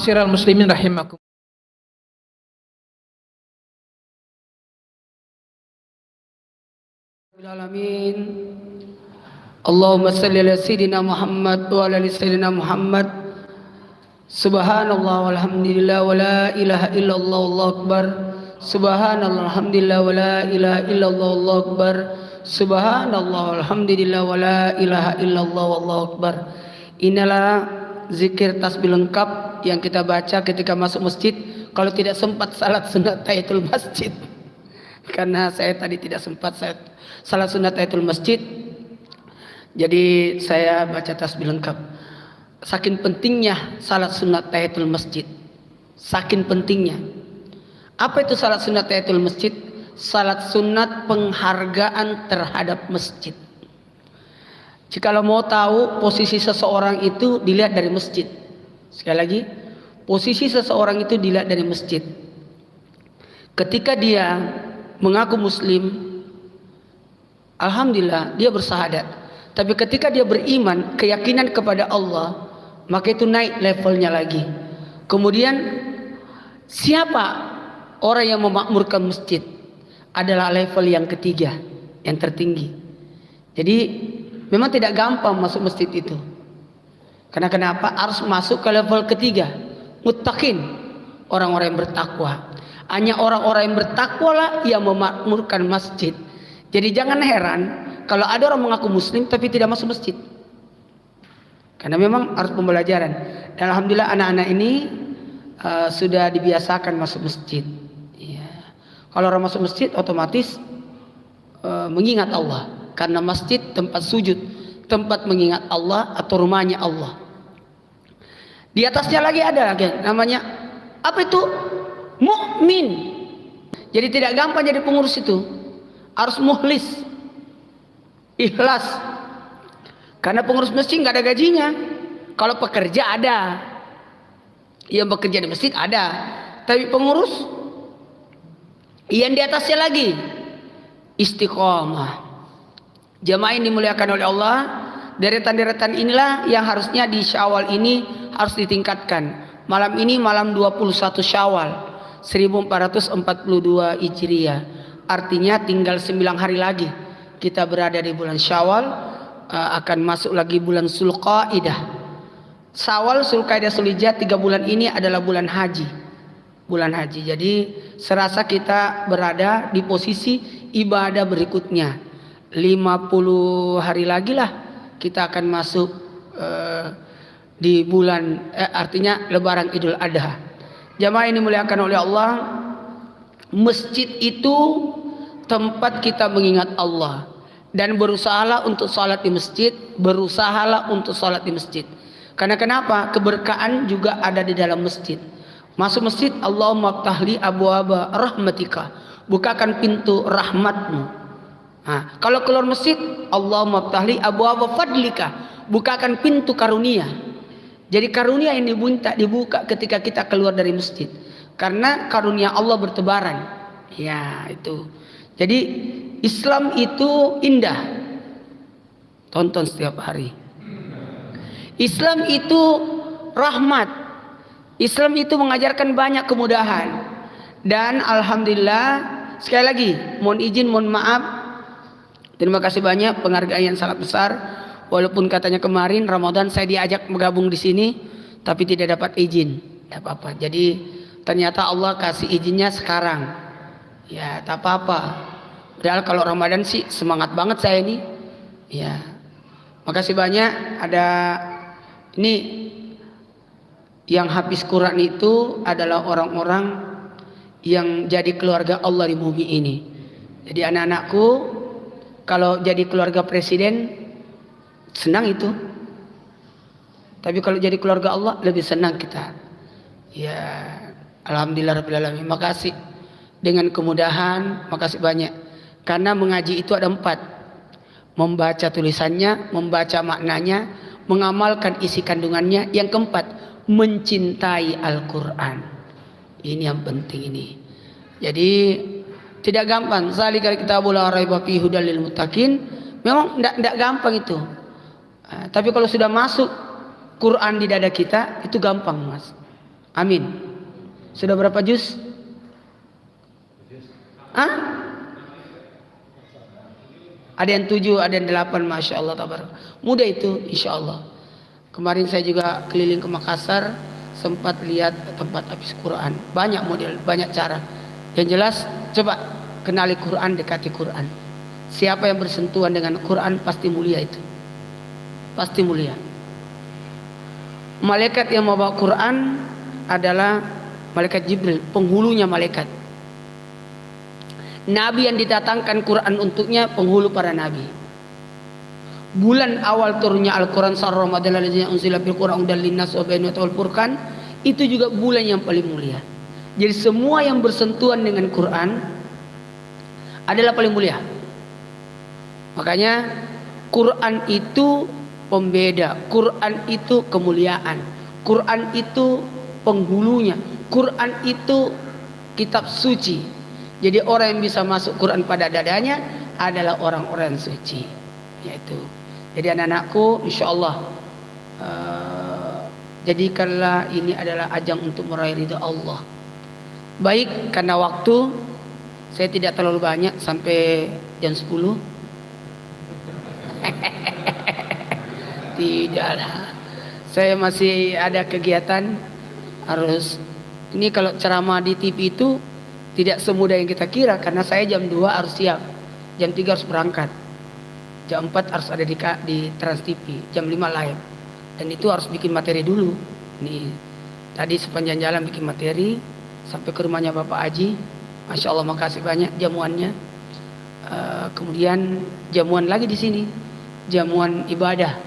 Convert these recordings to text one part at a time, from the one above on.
Ma'asyiral muslimin rahimakum. Alamin. Allahumma salli ala sayyidina Muhammad wa ala ali sayyidina Muhammad. Subhanallah walhamdulillah wa la ilaha illallah wallahu akbar. Subhanallah alhamdulillah wa la ilaha illallah wallahu akbar. Subhanallah walhamdulillah wa la ilaha illallah wallahu akbar. Inilah zikir tasbih lengkap yang kita baca ketika masuk masjid kalau tidak sempat salat sunat tahiyatul masjid. Karena saya tadi tidak sempat salat sunat tahiyatul masjid, jadi saya baca tasbih lengkap. Saking pentingnya salat sunat tahiyatul masjid, saking pentingnya. Apa itu salat sunat tahiyatul masjid? Salat sunat penghargaan terhadap masjid. Jika mau tahu posisi seseorang itu dilihat dari masjid. Sekali lagi, posisi seseorang itu dilihat dari masjid. Ketika dia mengaku muslim, alhamdulillah dia bersahadat. Tapi ketika dia beriman, keyakinan kepada Allah, maka itu naik levelnya lagi. Kemudian siapa orang yang memakmurkan masjid? Adalah level yang ketiga, yang tertinggi. Jadi memang tidak gampang masuk masjid itu. Karena kenapa? Harus masuk ke level ketiga, muttaqin, orang-orang yang bertakwa. Hanya orang-orang yang bertakwa lah yang memakmurkan masjid. Jadi jangan heran kalau ada orang mengaku muslim tapi tidak masuk masjid. Karena memang harus pembelajaran. Dan alhamdulillah anak-anak ini sudah dibiasakan masuk masjid. Ya. Kalau orang masuk masjid otomatis mengingat Allah. Karena masjid tempat sujud, tempat mengingat Allah atau rumahnya Allah. Di atasnya lagi ada namanya apa itu? Mukmin. Jadi tidak gampang jadi pengurus itu. Harus mukhlis, ikhlas. Karena pengurus masjid nggak ada gajinya. Kalau pekerja ada, yang bekerja di masjid ada. Tapi pengurus, yang di atasnya lagi istiqomah. Jamaah yang dimuliakan oleh Allah, deretan-deretan inilah yang harusnya di Syawal ini harus ditingkatkan. Malam ini malam 21 Syawal 1442 Hijriah. Artinya tinggal 9 hari lagi kita berada di bulan Syawal, akan masuk lagi bulan Zulqaidah. Syawal, Zulqaidah, Zulhijjah, 3 bulan ini adalah bulan haji. Bulan haji. Jadi serasa kita berada di posisi ibadah berikutnya. 50 hari lagi lah kita akan masuk di bulan artinya Lebaran Idul Adha. Jamaah ini dimuliakan oleh Allah, masjid itu tempat kita mengingat Allah dan berusahalah untuk salat di masjid, berusahalah untuk salat di masjid. Karena kenapa? Keberkahan juga ada di dalam masjid. Masuk masjid, Allahumma ftahli abwaaba rahmatika, bukakan pintu rahmatmu. Nah, kalau keluar masjid, Allahumma ftahli abwaaba fadlika, bukakan pintu karunia. Jadi karunia yang dibuka ketika kita keluar dari masjid. Karena karunia Allah bertebaran. Ya, itu. Jadi Islam itu indah. Tonton setiap hari. Islam itu rahmat. Islam itu mengajarkan banyak kemudahan. Dan alhamdulillah, sekali lagi mohon izin, mohon maaf. Terima kasih banyak penghargaan yang sangat besar. Walaupun katanya kemarin Ramadan saya diajak bergabung di sini, tapi tidak dapat izin. Tidak apa-apa. Jadi ternyata Allah kasih izinnya sekarang. Ya, tak apa-apa. Padahal kalau Ramadan sih semangat banget saya ini. Ya. Makasih banyak. Ada ini yang habis Quran itu adalah orang-orang yang jadi keluarga Allah di bumi ini. Jadi anak-anakku kalau jadi keluarga presiden senang itu. Tapi kalau jadi keluarga Allah lebih senang kita. Ya, alhamdulillah rabbil alamin. Makasih dengan kemudahan, makasih banyak. Karena mengaji itu ada 4. Membaca tulisannya, membaca maknanya, mengamalkan isi kandungannya. Yang keempat, mencintai Al-Qur'an. Ini yang penting ini. Jadi tidak gampang. Zalikal kitabul la raiba fihi hudal lil muttaqin. Memang tidak gampang itu. Tapi kalau sudah masuk Quran di dada kita, itu gampang, Mas. Amin. Sudah berapa juz? Ada yang 7, ada yang 8, Masya Allah, tabarak. Mudah itu, insya Allah. Kemarin saya juga keliling ke Makassar, sempat lihat tempat habis Quran. Banyak model, banyak cara. Yang jelas, coba kenali Quran, dekati Quran. Siapa yang bersentuhan dengan Quran pasti mulia itu. Pasti mulia. Malaikat yang membawa Quran adalah malaikat Jibril, penghulunya malaikat. Nabi yang didatangkan Quran untuknya, penghulu para nabi. Bulan awal turunnya Al-Quran, Syahrul Ramadan allazi unzila fil Qur'an hudan linnas wa bayyinatin minal furqan, itu juga bulan yang paling mulia. Jadi semua yang bersentuhan dengan Quran adalah paling mulia. Makanya Quran itu pembeda, Quran itu kemuliaan, Quran itu penghulunya, Quran itu kitab suci. Jadi orang yang bisa masuk Quran pada dadanya adalah orang-orang suci. Yaitu. Jadi anak-anakku, insya Allah jadikanlah ini adalah ajang untuk meraih ridha Allah. Baik, karena waktu saya tidak terlalu banyak sampai jam 10. Tidaklah, saya masih ada kegiatan. Harus ini, kalau ceramah di TV itu tidak semudah yang kita kira, karena saya jam 2 harus siap, jam 3 harus berangkat, jam 4 harus ada di Trans TV, jam 5 live, dan itu harus bikin materi dulu. Nih tadi sepanjang jalan bikin materi sampai ke rumahnya Bapak Haji, Masya Allah, makasih banyak jamuannya. Kemudian jamuan lagi di sini, jamuan ibadah.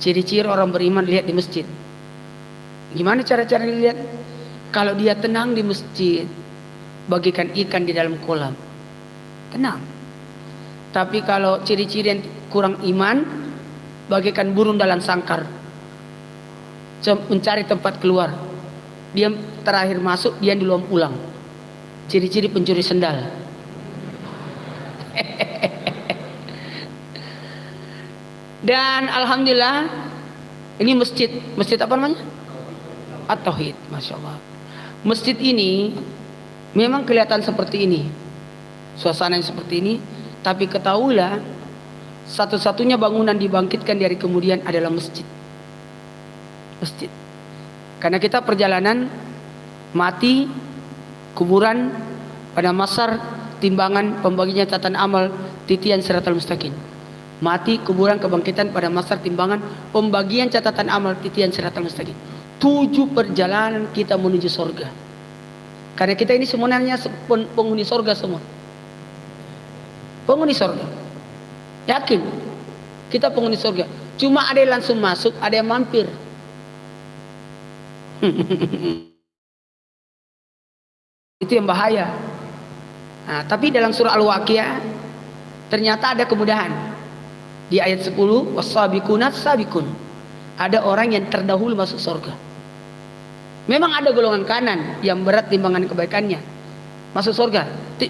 Ciri-ciri orang beriman lihat di masjid. Gimana cara-cara dilihat? Kalau dia tenang di masjid, bagikan ikan di dalam kolam, tenang. Tapi kalau ciri-ciri yang kurang iman, bagikan burung dalam sangkar, mencari tempat keluar. Dia terakhir masuk, dia duluan pulang. Ciri-ciri pencuri sendal. Dan alhamdulillah ini masjid apa namanya? At-Tauhid, Masya Allah. Masjid ini memang kelihatan seperti ini, suasananya seperti ini, tapi ketahuilah satu-satunya bangunan dibangkitkan dari kemudian adalah masjid. Masjid. Karena kita perjalanan mati, kuburan, pada masar, timbangan, pembagian catatan amal, titian siratal mustaqim. Mati, kuburan, kebangkitan, pada masar, timbangan, pembagian catatan amal, titian siratal mustaqim. 7 perjalanan kita menuju surga. Karena kita ini sebenarnya penghuni surga semua. Penghuni surga. Yakin kita penghuni surga. Cuma ada yang langsung masuk, ada yang mampir. Itu yang bahaya. Nah, tapi dalam surah Al-Waqiah ternyata ada kemudahan. Di ayat 10, was-sabiqunat sabiqun. Ada orang yang terdahulu masuk surga. Memang ada golongan kanan yang berat timbangan kebaikannya, masuk surga.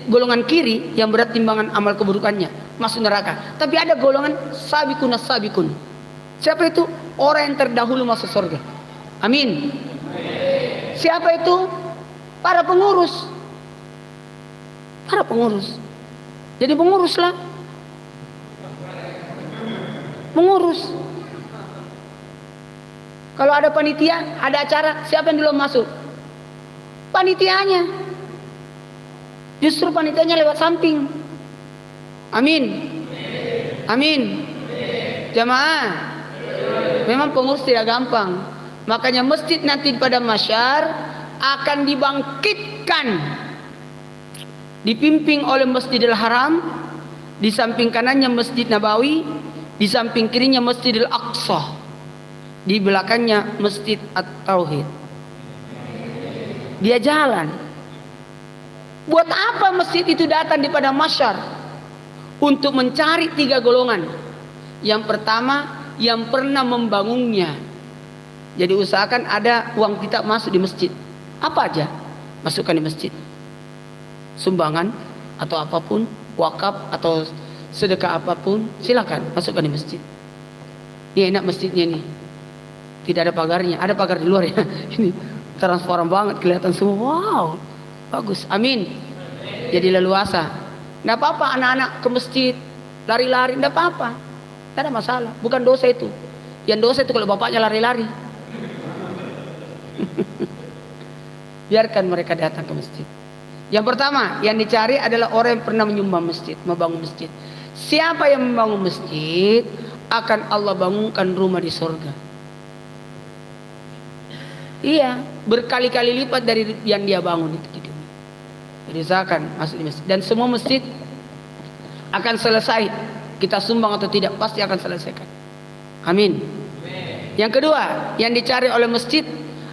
Golongan kiri yang berat timbangan amal keburukannya, masuk neraka. Tapi ada golongan sabiqun as-sabiqun. Siapa itu? Orang yang terdahulu masuk surga. Amin. Siapa itu? Para pengurus. Para pengurus. Jadi penguruslah. Pengurus. Kalau ada panitia, ada acara, siapa yang duluan masuk? Panitianya. Justru panitianya lewat samping. Amin. Amin. Jamaah. Memang pengurus tidak gampang. Makanya masjid nanti pada masyar akan dibangkitkan, dipimpin oleh Masjidil Haram, di samping kanannya Masjid Nabawi, di samping kirinya Masjidil Aqsa, di belakangnya Masjid At-Tauhid. Dia jalan. Buat apa masjid itu datang di pada masyar? Untuk mencari 3 golongan. Yang pertama, yang pernah membangunnya. Jadi usahakan ada uang kita masuk di masjid. Apa aja masukkan di masjid. Sumbangan atau apapun, wakaf atau sedekah apapun, silakan masukkan di masjid. Ini enak masjidnya nih. Tidak ada pagarnya, ada pagar di luar ya. Ini transparan banget, kelihatan semua. Wow, bagus. Amin. Jadi leluasa. Tidak apa-apa anak-anak ke masjid lari-lari, tidak apa-apa, tidak ada masalah. Bukan dosa itu. Yang dosa itu kalau bapaknya lari-lari. Biarkan mereka datang ke masjid. Yang pertama yang dicari adalah orang yang pernah menyumbang masjid, membangun masjid. Siapa yang membangun masjid, akan Allah bangunkan rumah di surga. Iya, berkali-kali lipat dari yang dia bangun itu di dunia. Jadi usahakan masuk di masjid. Dan semua masjid akan selesai. Kita sumbang atau tidak, pasti akan selesaikan. Amin. Yang kedua, yang dicari oleh masjid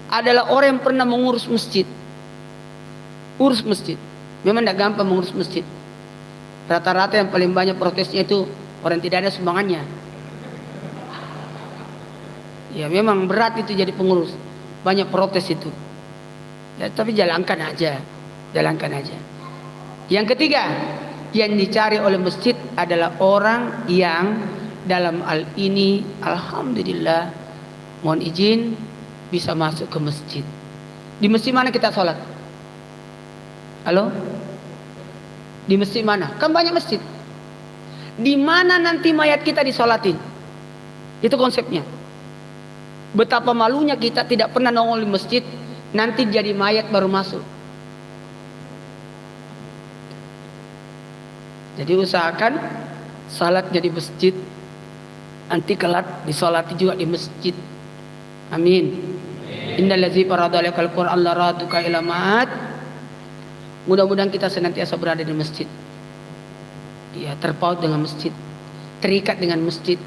adalah orang yang pernah mengurus masjid. Urus masjid. Memang tidak gampang mengurus masjid. Rata-rata yang paling banyak protesnya itu orang yang tidak ada sumbangannya. Ya memang berat itu jadi pengurus. Banyak protes itu. Ya, tapi jalankan aja. Jalankan aja. Yang ketiga, yang dicari oleh masjid adalah orang yang dalam hal ini alhamdulillah, mohon izin, bisa masuk ke masjid. Di masjid mana kita sholat? Halo? Di masjid mana? Kan banyak masjid. Di mana nanti mayat kita disolatin? Itu konsepnya. Betapa malunya kita tidak pernah nongol di masjid, nanti jadi mayat baru masuk. Jadi usahakan salatnya di masjid, nanti kelak disolati juga di masjid. Amin. Innallazi farada alaikal Qur'an la raduka ila ma'ad. Mudah-mudahan kita senantiasa berada di masjid. Ya, terpaut dengan masjid, terikat dengan masjid,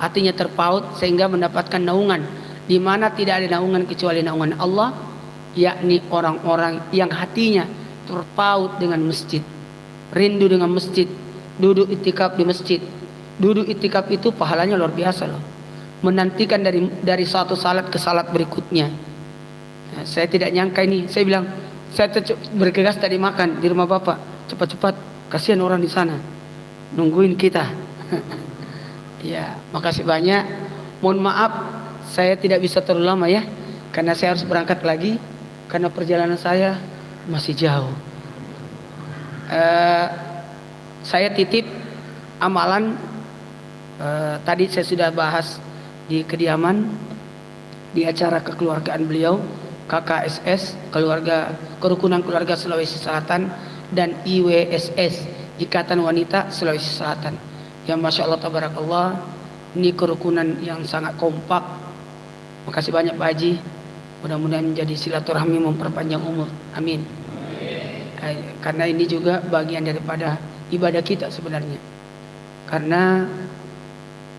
hatinya terpaut sehingga mendapatkan naungan di mana tidak ada naungan kecuali naungan Allah, yakni orang-orang yang hatinya terpaut dengan masjid, rindu dengan masjid, duduk itikaf di masjid. Duduk itikaf itu pahalanya luar biasa loh. Menantikan dari satu salat ke salat berikutnya. Nah, saya tidak nyangka ini. Saya bilang, saya bergegas tadi makan di rumah bapak. Cepat-cepat, kasihan orang di sana nungguin kita. Ya, makasih banyak. Mohon maaf, saya tidak bisa terlalu lama ya, karena saya harus berangkat lagi, karena perjalanan saya masih jauh. Saya titip amalan. Tadi saya sudah bahas di kediaman, di acara kekeluargaan beliau, KKSS, Kerukunan Keluarga Sulawesi Selatan, dan IWSS, Ikatan Wanita Sulawesi Selatan. Yang Masya Allah Tabarakallah, ini kerukunan yang sangat kompak. Makasih banyak Pak Haji. Mudah-mudahan menjadi silaturahmi, memperpanjang umur. Amin. Karena ini juga bagian daripada ibadah kita sebenarnya. Karena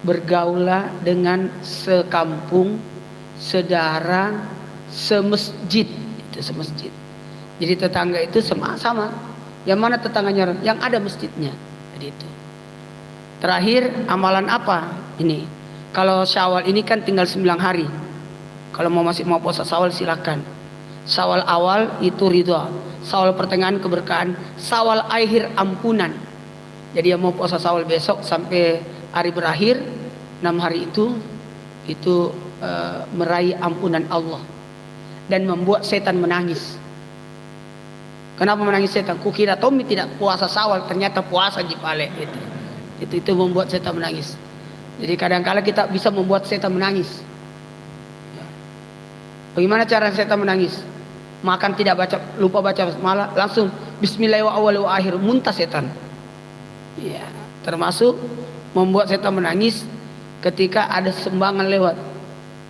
bergaulah dengan sekampung, sedara, semasjid. Itu semasjid. Jadi tetangga itu sama. Yang mana tetangganya? Yang ada masjidnya. Jadi itu. Terakhir, amalan apa ini? Kalau Syawal ini kan tinggal 9 hari. Kalau masih mau puasa Syawal silakan. Syawal awal itu ridha, Syawal pertengahan keberkahan, Syawal akhir ampunan. Jadi yang mau puasa Syawal besok sampai hari berakhir 6 hari itu meraih ampunan Allah dan membuat setan menangis. Kenapa menangis setan? Kukira Tommy tidak puasa Syawal, ternyata puasa Jipale itu membuat setan menangis. Jadi kadang-kala kita bisa membuat setan menangis. Bagaimana cara setan menangis? Makan tidak baca, lupa baca malah langsung bismillahirrahmanirrahim wa akhir, muntah setan. Ya, termasuk membuat setan menangis ketika ada sumbangan lewat.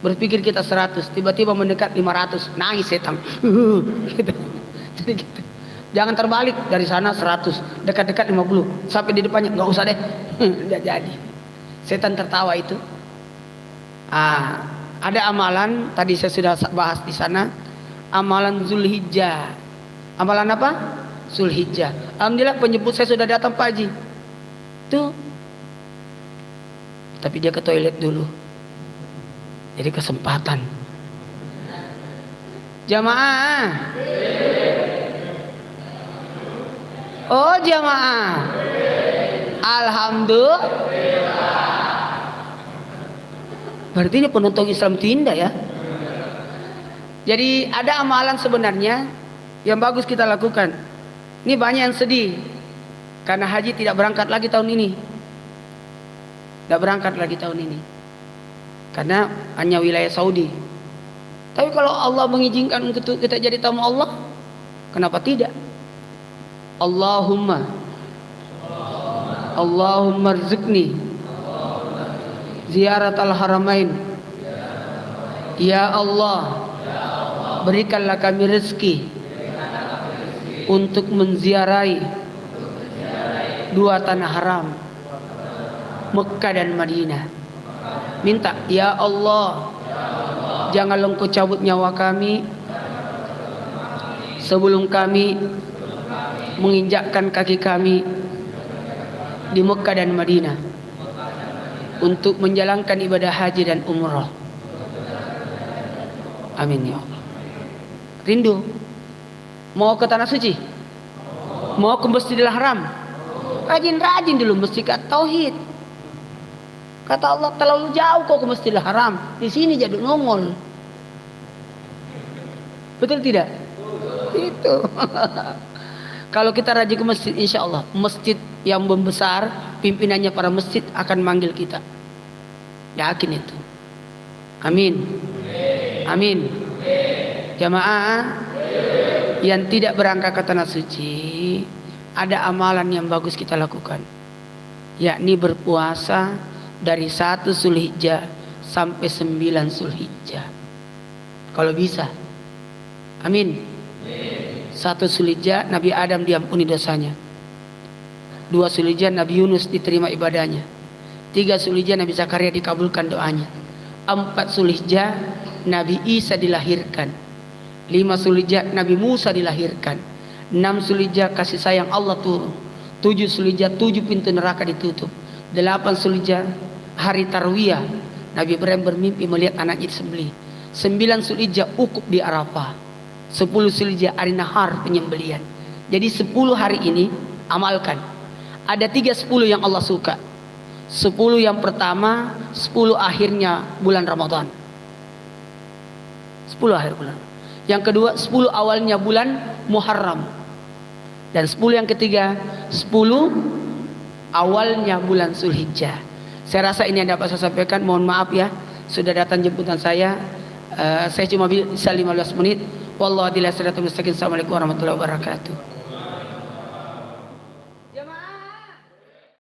Berpikir kita 100, tiba-tiba mendekat 500, nangis setan. Gitu. Jadi gitu. Jangan terbalik dari sana 100, dekat-dekat 50, sampai di depannya nggak usah deh. Nggak jadi. Setan tertawa itu. Ada amalan tadi saya sudah bahas di sana, amalan Zulhijjah. Amalan apa? Zulhijjah. Alhamdulillah penyebut saya sudah datang Pak Haji. Tuh. Tapi dia ke toilet dulu. Jadi kesempatan. Jamaah. Oh jamaah. Alhamdulillah. Berarti ini penonton Islam itu indah ya. Jadi ada amalan sebenarnya yang bagus kita lakukan. Ini banyak yang sedih karena haji tidak berangkat lagi tahun ini. Tidak berangkat lagi tahun ini karena hanya wilayah Saudi. Tapi kalau Allah mengizinkan untuk kita jadi tamu Allah, kenapa tidak? Allahumma rzuqni ziyaratal haramain. Ya Allah, berikanlah kami rezeki untuk menziarahi dua tanah haram, Mekah dan Madinah. Minta, ya Allah, janganlah Engkau cabut nyawa kami sebelum kami menginjakkan kaki kami di Mekah dan Madinah untuk menjalankan ibadah haji dan umrah. Amin ya Allah. Rindu mau ke tanah suci, mau ke Masjidil Haram, rajin-rajin dulu mesti tauhid. Kata Allah, terlalu jauh kau ke Masjidil Haram, di sini jadi nongol. Betul tidak? Itu. Kalau kita rajin ke masjid, insya Allah masjid yang membesar, pimpinannya para masjid akan manggil kita. Yakin itu. Amin. Amin. Jamaah yang tidak berangkat ke tanah suci, ada amalan yang bagus kita lakukan, yakni berpuasa dari 1 Zulhijjah sampai 9 Zulhijjah. Kalau bisa. Amin. 1 Zulhijjah Nabi Adam diampuni dosanya. 2 Zulhijjah Nabi Yunus diterima ibadahnya. 3 Zulhijjah Nabi Zakaria dikabulkan doanya. 4 Zulhijjah Nabi Isa dilahirkan. 5 Zulhijjah Nabi Musa dilahirkan. 6 Zulhijjah kasih sayang Allah turun. 7 Zulhijjah 7 pintu neraka ditutup. 8 Zulhijjah hari Tarwiyah Nabi Ibrahim bermimpi melihat anaknya disembelih. 9 Zulhijjah ukuf di Arafah. 10 Zulhijjah hari nahar penyembelihan. Jadi 10 hari ini amalkan. Ada 3 10 yang Allah suka. 10 yang pertama, 10 akhirnya bulan Ramadan. 10 akhir bulan. Yang kedua 10 awalnya bulan Muharram. Dan 10 yang ketiga 10 awalnya bulan Zulhijjah. Saya rasa ini yang dapat saya sampaikan. Mohon maaf ya, sudah datang jemputan saya. Saya cuma bisa 15 menit. Wallahu a'lam bishawab. Assalamualaikum warahmatullahi wabarakatuh.